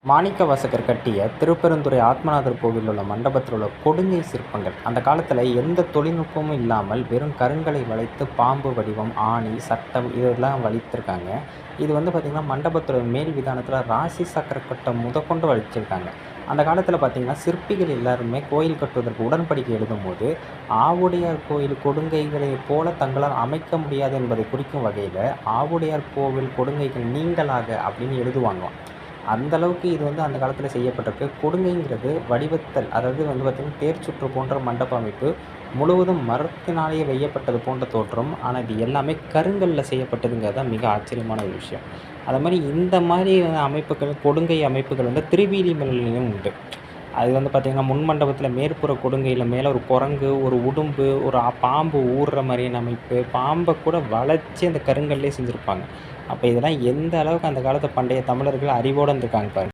மாணிக்கவாசகர் கட்டிய திருப்பெருந்துறை ஆத்மநாதர் கோவிலில் உள்ள மண்டபத்தில் உள்ள கொடுங்கை சிற்பங்கள் அந்த காலத்தில் எந்த தொழில்நுட்பமும் இல்லாமல் வெறும் கருங்கலை வளைத்து பாம்பு வடிவம், ஆணி, சட்டம் இதெல்லாம் வடித்திருக்காங்க. இது பார்த்திங்கன்னா மண்டபத்தோட மேல் விதானத்தில் ராசி சக்கரக்கட்டை முதற்கொண்டு வடிச்சிருக்காங்க. அந்த காலத்தில் பார்த்திங்கன்னா சிற்பிகள் எல்லாருமே கோயில் கட்டுவதற்கு உடன்படிக்கை எழுதும்போது ஆவுடையார் கோயில் கொடுங்கைகளைப் போல தங்களால் அமைக்க முடியாது என்பதை குறிக்கும் வகையில் ஆவுடையார் கோவில் கொடுங்கைகள் நீங்களாக அப்படின்னு எழுதுவாங்களாம். அந்த அளவுக்கு இது அந்த காலத்தில் செய்யப்பட்டிருக்கு. கொடுங்கைங்கிறது வடிவத்தல், அதாவது பார்த்திங்கன்னா தேர்ச்சுற்று போன்ற மண்டப அமைப்பு முழுவதும் மரத்தினாலேயே வெய்யப்பட்டது போன்ற தோற்றம். ஆனால் இது எல்லாமே கருங்கல்ல செய்யப்பட்டதுங்கிறது தான் மிக ஆச்சரியமான ஒரு விஷயம். அது மாதிரி இந்த மாதிரி அமைப்புகள், கொடுங்கை அமைப்புகள் திருவீதி மலையிலும் உண்டு. அது பார்த்திங்கன்னா முன் மண்டபத்தில் மேற்புற கொடுங்கையில் மேலே ஒரு குரங்கு, ஒரு உடும்பு, ஒரு பாம்பு ஊறுற மாதிரியான அமைப்பு, பாம்பை கூட வளைச்சி அந்த கருங்கல்லே செஞ்சுருப்பாங்க. அப்போ இதெல்லாம் எந்த அளவுக்கு அந்த காலத்து பண்டைய தமிழர்கள் அறிவோடு இருந்திருக்காங்க பாருங்க.